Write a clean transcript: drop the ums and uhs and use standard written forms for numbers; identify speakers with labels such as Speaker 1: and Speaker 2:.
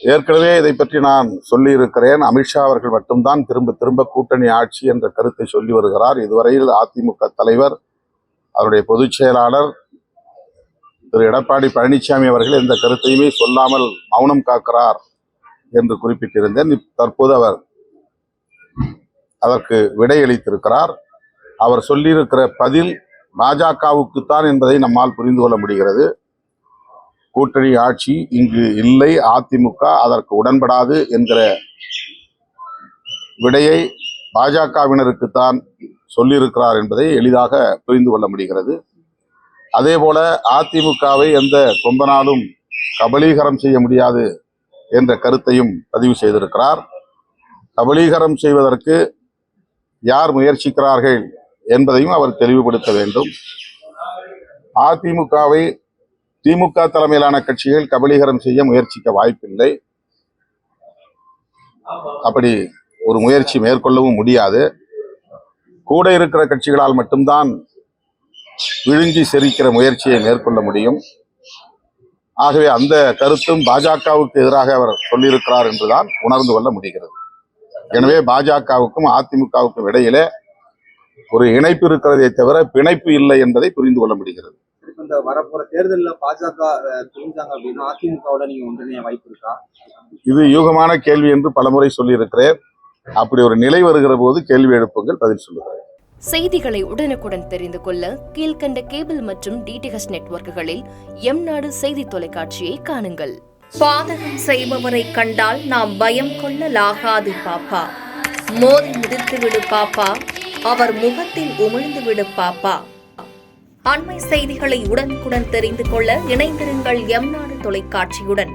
Speaker 1: ஏற்கனவே இதை பற்றி நான் சொல்லி இருக்கிறேன். அமித்ஷா அவர்கள் மட்டும்தான் திரும்ப திரும்ப கூட்டணி ஆட்சி என்ற கருத்தை சொல்லி வருகிறார். இதுவரையில் அதிமுக தலைவர், அவருடைய பொதுச் செயலாளர் திரு எடப்பாடி பழனிசாமி அவர்கள் எந்த கருத்தையுமே சொல்லாமல் மௌனம் காக்கிறார் என்று குறிப்பிட்டிருந்தேன். தற்போது அவர் அதற்கு விடையளித்திருக்கிறார். அவர் சொல்லியிருக்கிற பதில் பாஜகவுக்குத்தான் என்பதை நம்மால் புரிந்து கொள்ள முடிகிறது. கூட்டணி ஆட்சி இங்கு இல்லை, அதிமுக அதற்கு உடன்படாது என்கிற விடையை பாஜகவினருக்குத்தான் சொல்லியிருக்கிறார் என்பதை எளிதாக புரிந்து கொள்ள முடிகிறது. அதே போல அதிமுகவை எந்த கொம்பனாலும் கபலீகரம் செய்ய முடியாது என்ற கருத்தையும் பதிவு செய்திருக்கிறார். கபலீகரம் செய்வதற்கு யார் முயற்சிக்கிறார்கள் என்பதையும் அவர் தெளிவுபடுத்த வேண்டும். அதிமுகவை திமுக தலைமையிலான கட்சிகள் கபலீகரம் செய்ய முயற்சிக்க வாய்ப்பில்லை. அப்படி ஒரு முயற்சி மேற்கொள்ளவும் முடியாது. கூட இருக்கிற கட்சிகளால் மட்டும்தான் விழுங்கி செரிக்கிற முயற்சியை மேற்கொள்ள முடியும். ஆகவே அந்த கருத்தும் பாஜகவுக்கு எதிராக அவர் சொல்லியிருக்கிறார் என்றுதான் உணர்ந்து கொள்ள முடிகிறது. எனவே பாஜகவுக்கும் அதிமுகவுக்கும் இடையிலே ஒரு இணைப்பு இருக்கிறதே தவிர பிணைப்பு இல்லை என்பதை புரிந்து கொள்ள முடிகிறது.
Speaker 2: இந்த வரப்போற தேர்தலில் பாஜக புரிஞ்சாங்க அப்படின்னா அதிமுகவோட நீங்க ஒன்றிணைய வாய்ப்பு இருக்கா?
Speaker 1: இது யூகமான கேள்வி என்று பலமுறை சொல்லியிருக்கிறேன். அப்படி ஒரு நிலை வருகிற போது கேள்வி எழுப்புங்கள், பதில் சொல்லுகிறேன்.
Speaker 3: செய்திகளை உடனுக்குடன் தெரிந்து கொள்ள கீழ்கண்ட கேபிள் மற்றும் டிடிஎச் நெட்வொர்க்குகளில் எம்நாடு செய்தி தொலைக்காட்சியை காணுங்கள்.
Speaker 4: பாதகம் செய்பவரை கண்டால் நாம் பயம் கொள்ளலாகாது பாப்பா. மோதி மிதித்து விடு பாப்பா, அவர் முகத்தில் உமிழ்ந்து விடு பாப்பா. அண்மை செய்திகளை உடனுக்குடன் தெரிந்து கொள்ள இணைந்திருங்கள் எம்நாடு தொலைக்காட்சியுடன்.